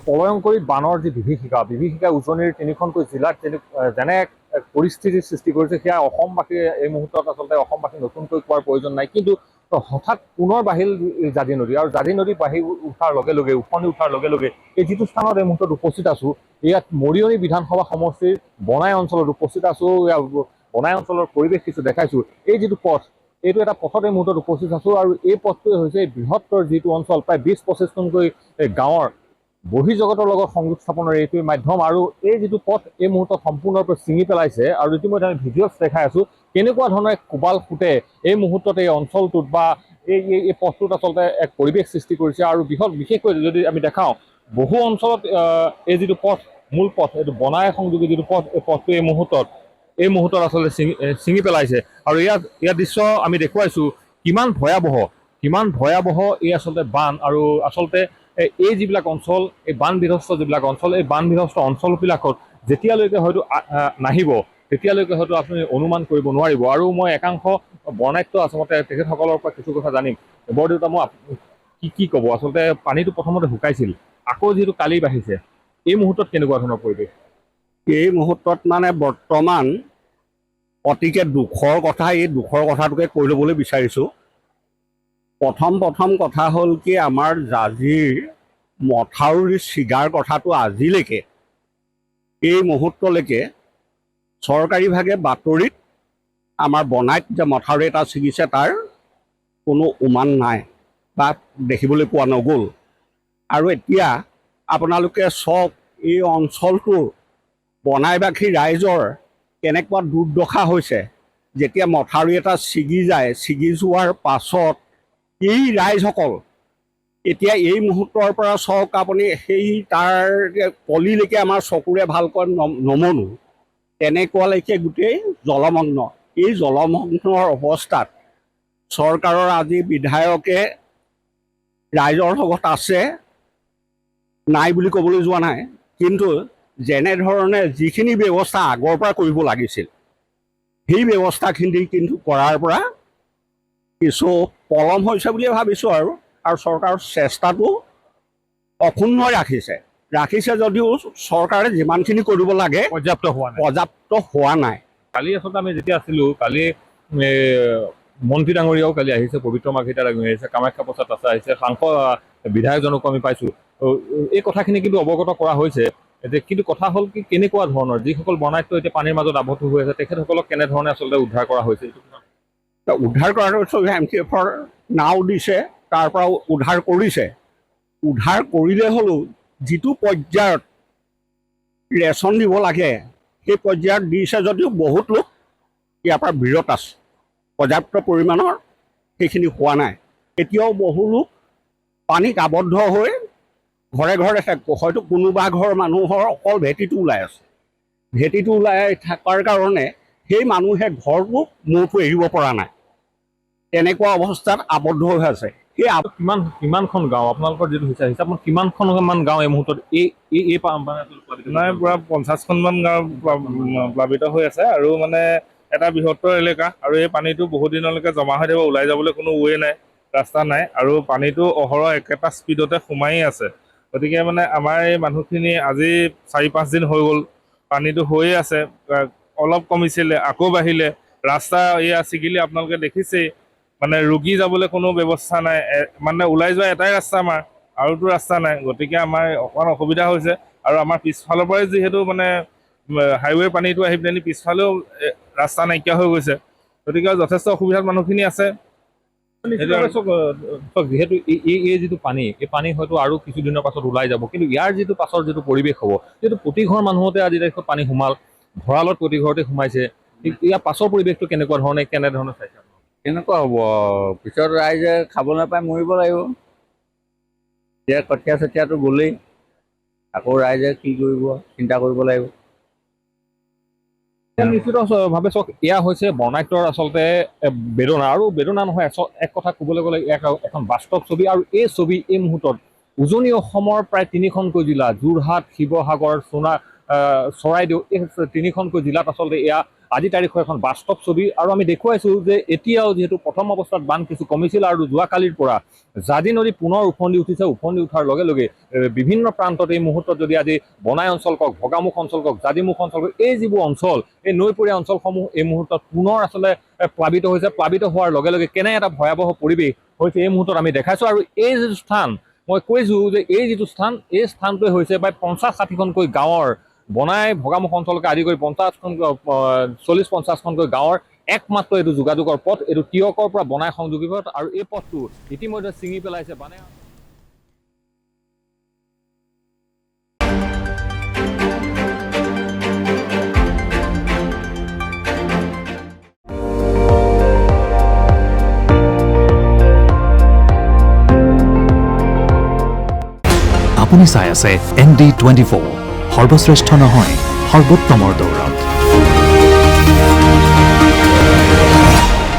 প্ৰলয়ংকৰী বানৰ যি বিভীষিকা উজনিৰ তিনিখনকৈ জিলাত যেনে এক পৰিস্থিতিৰ সৃষ্টি কৰিছে সেয়া অসমবাসীয়ে এই মুহূৰ্তত আচলতে অসমবাসী নতুনকৈ কোৱাৰ প্ৰয়োজন নাই। কিন্তু হঠাৎ পুনৰ বাঢ়িল জাঁজি নদী, আৰু জাঁজি নদী বাঢ়ি উঠাৰ লগে লগে উফণ্ডি উঠাৰ লগে লগে এই যিটো স্থানত এই মুহূৰ্তত উপস্থিত আছো, ইয়াত মৰিয়নি বিধানসভা সমষ্টিৰ বনাই অঞ্চলত উপস্থিত আছো। বনাই অঞ্চলৰ পৰিৱেশ কিছু দেখাইছো। এই যিটো পথ, এইটো এটা পথত এই মুহূৰ্তত উপস্থিত আছো, আৰু এই পথটোৱে হৈছে বৃহত্তৰ যিটো অঞ্চল প্ৰায় 20-25খনকৈ গাঁৱৰ বহিৰ্জগতৰ লগত সংযোগ স্থাপনৰ এইটোৱে মাধ্যম। আৰু এই যিটো পথ এই মুহূৰ্তত সম্পূৰ্ণৰূপে ছিঙি পেলাইছে, আৰু ইতিমধ্যে আমি ভিডিঅ'ত দেখাই আছো কেনেকুৱা ধৰণৰ এক কোবাল ফুটে এই মুহূৰ্তত এই অঞ্চলটোত বা এই পথটোত আচলতে এক পৰিৱেশ সৃষ্টি কৰিছে। আৰু বিশেষকৈ যদি আমি দেখাওঁ, বহু অঞ্চলত এই যিটো পথ, মূল পথ, এইটো বনাই সংযোগী যিটো পথ, এই পথটো এই মুহূৰ্তত আচলতে ছিঙি পেলাইছে। আৰু ইয়াৰ দৃশ্য আমি দেখুৱাইছো কিমান ভয়াৱহ এই আচলতে বান। আৰু আচলতে এই যিবিলাক অঞ্চল, এই বান বিধ্বস্ত যিবিলাক অঞ্চল, এই বান বিধ্বস্ত অঞ্চলবিলাকত যেতিয়ালৈকে হয়তো নাহিব তেতিয়ালৈকে হয়তো আপুনি অনুমান কৰিব নোৱাৰিব। আৰু মই একাংশ বৰ্ণাঢ্য আচলতে তেখেতসকলৰ পৰা কিছু কথা জানিম। বৰদেউতা, মই কি ক'ব, আচলতে পানীটো প্ৰথমতে শুকাইছিল, আকৌ যিহেতু কালি বাঢ়িছে, এই মুহূৰ্তত কেনেকুৱা ধৰণৰ পৰিৱেশ? এই মুহূৰ্তত মানে বৰ্তমান অতিকে দুখৰ কথা, এই দুখৰ কথাটোকে কৈ ল'বলৈ বিচাৰিছোঁ। প্ৰথম কথা হ'ল কি, আমাৰ জাঁজিৰ মথাউৰি ছিগাৰ কথাটো আজিলৈকে এই মুহূৰ্তলৈকে চৰকাৰীভাৱে বাতৰিত আমাৰ বনাইত যে মথাউৰি এটা ছিগিছে তাৰ কোনো উমান নাই বা দেখিবলৈ পোৱা নগ'ল। আৰু এতিয়া আপোনালোকে চাওক, এই অঞ্চলটোৰ বনাইবাসী ৰাইজৰ কেনেকুৱা দুৰ্দশা হৈছে। যেতিয়া মথাউৰি এটা ছিগি যায়, ছিগি যোৱাৰ পাছত এই ৰাইজসকল এতিয়া এই মুহূৰ্তৰ পৰা চাওক আপুনি, সেই তাৰ কলিলৈকে আমাৰ চকুৰে ভালকৈ নমনো, তেনেকুৱালৈকে গোটেই জলমগ্ন। এই জলমগ্নৰ অৱস্থাত চৰকাৰৰ আজি বিধায়কে ৰাইজৰ লগত আছে, নাই বুলি ক'বলৈ যোৱা নাই, কিন্তু যেনেধৰণে যিখিনি ব্যৱস্থা আগৰ পৰা কৰিব লাগিছিল সেই ব্যৱস্থাখিনি কিন্তু কৰাৰ পৰা কিছু পলম হৈছে বুলিয়ে ভাবিছোঁ। আৰু চৰকাৰৰ চেষ্টাটো অক্ষুণ্ণ ৰাখিছে যদিও চৰকাৰে যিমানখিনি কৰিব লাগে পৰ্যাপ্ত হোৱা নাই। কালি আচলতে আমি যেতিয়া আছিলোঁ, কালি মন্ত্ৰী ডাঙৰীয়াও কালি আহিছে, পবিত্ৰ মাৰ্ঘেৰিটা ডাঙৰীয়া আহিছে, কামাখ্যা প্ৰসাদ দাস আহিছে, সাংসদ বিধায়কজনকো আমি পাইছোঁ। এই কথাখিনি কিন্তু অৱগত কৰা হৈছে। কিন্তু কথা হ'ল কি, কেনেকুৱা ধৰণৰ যিসকল বনাইতো এতিয়া পানীৰ মাজত আবদ্ধ হৈ আছে, তেখেতসকলক কেনেধৰণে আচলতে উদ্ধাৰ কৰা হৈছে? উদ্ধাৰ কৰাটো MCFৰ নাও দিছে, তাৰ পৰা উদ্ধাৰ কৰিছে। উদ্ধাৰ কৰিলে হ'লেও যিটো পৰ্যায়ত ৰেচন দিব লাগে সেই পৰ্যায়ত দিছে যদিও বহুত লোক ইয়াৰ পৰা বিৰত আছে। পৰ্যাপ্ত পৰিমাণৰ সেইখিনি হোৱা নাই। এতিয়াও বহু লোক পানীত আবদ্ধ হৈ ঘৰে ঘৰে হয়তো কোনোবা ঘৰ মানুহৰ অকল ভেটিটো ওলাই আছে। ভেটিটো ওলাই থকাৰ কাৰণে সেই মানুহে ঘৰটো মূৰটো এৰিব পৰা নাই, তেনেকুৱা অৱস্থাত আবদ্ধ হৈ আছে। সেই কিমানখন গাঁও আপোনালোকৰ যিটো হিচাপত কিমানখনমান গাঁও এই মুহূৰ্তত নাই, পুৰা 50খনমান গাঁও প্লাবিত হৈ আছে। আৰু মানে এটা বৃহত্তৰ এলেকা, আৰু এই পানীটো বহুত দিনলৈকে জমা হৈ থাকিব, ওলাই যাবলৈ কোনো ৱে নাই, ৰাস্তা নাই, আৰু পানীটো অহৰহ একেটা স্পীডতে সোমায়েই আছে। গতিকে মানে আমাৰ এই মানুহখিনি আজি 4-5 দিন হৈ গ'ল পানীটো হৈয়ে আছে। অলপ কমিছিলে আকৌ বাঢ়িলে, ৰাস্তা এয়া ছিগিলে আপোনালোকে দেখিছেই, মানে ৰোগী যাবলৈ কোনো ব্যৱস্থা নাই, মানে ওলাই যোৱা এটাই ৰাস্তা আমাৰ, আৰুতো ৰাস্তা নাই। গতিকে আমাৰ অকণমান অসুবিধা হৈছে। আৰু আমাৰ পিছফালৰ পৰাই যিহেতু মানে হাইৱেৰ পানীটো আহি পিনি পিছফালেও ৰাস্তা নাইকিয়া হৈ গৈছে, গতিকে যথেষ্ট অসুবিধাত মানুহখিনি আছে। যিহেতু এই যিটো পানী, এই পানী হয়তো আৰু কিছুদিনৰ পাছত ওলাই যাব, কিন্তু ইয়াৰ যিটো পাছৰ যিটো পৰিৱেশ হ'ব, যিহেতু প্ৰতি ঘৰ মানুহতে আজি তাৰিখত পানী সোমাল, ভঁৰালত প্ৰতি ঘৰতে সোমাইছে, ইয়াৰ পাছৰ পৰিৱেশটো কেনেধৰণে চাইছে? কেনেকুৱা হ'ব? পিছত ৰাইজে খাব নাপাই মৰিব লাগিব। এতিয়া কঠীয়া চঠীয়াটো গ'লেই, আকৌ ৰাইজে কি কৰিব চিন্তা কৰিব লাগিব। নিশ্চিতভাৱে চাওক, এয়া হৈছে বৰ্ণাঢ্যৰ আচলতে বেদনা, আৰু বেদনা নহয়, এক কথা ক'বলৈ গ'লে এখন বাস্তৱ ছবি। আৰু এই ছবি এই মুহূৰ্তত উজনি অসমৰ প্ৰায় 3খনকৈ জিলা, যোৰহাট, শিৱসাগৰ, চৰাইদেউ, এই তিনিখনকৈ জিলাত আচলতে এয়া আজি তাৰিখৰ এখন বাস্তৱ ছবি। আৰু আমি দেখুৱাইছোঁ যে এতিয়াও যিহেতু প্ৰথম অৱস্থাত বান কিছু কমিছিল আৰু যোৱাকালিৰ পৰা জাঁজি নদী পুনৰ উফন্দি উঠিছে। উফন্দি উঠাৰ লগে লগে বিভিন্ন প্ৰান্তত এই মুহূৰ্তত যদি আজি বনাই অঞ্চল কওক, ভগামুখ অঞ্চল কওক, জাঁজিমুখ অঞ্চল কওক, এই যিবোৰ অঞ্চল, এই নৈপৰীয়া অঞ্চলসমূহ এই মুহূৰ্তত পুনৰ আচলতে প্লাবিত হৈছে। প্লাবিত হোৱাৰ লগে লগে কেনে এটা ভয়াৱহ পৰিৱেশ হৈছে এই মুহূৰ্তত আমি দেখাইছোঁ। আৰু এই যিটো স্থান, মই কৈছোঁ যে এই যিটো স্থান, এই স্থানটোৱে হৈছে প্ৰায় 50-60খনকৈ গাঁৱৰ, বনাই ভগামুখ অঞ্চলকে আদি কৰি 40-50খনকৈ গাঁৱৰ একমাত্ৰ এইটো যোগাযোগৰ পথ। এইটো টিয়কৰ পৰা বনাই সংযোগী পথ, আৰু এই পথটো ইতিমধ্যে ছিঙি পেলাইছে বানে। আপুনি চাই আছে ND24, সৰ্বশ্ৰেষ্ঠ নহয় সৰ্বোত্তমৰ দৌৰত।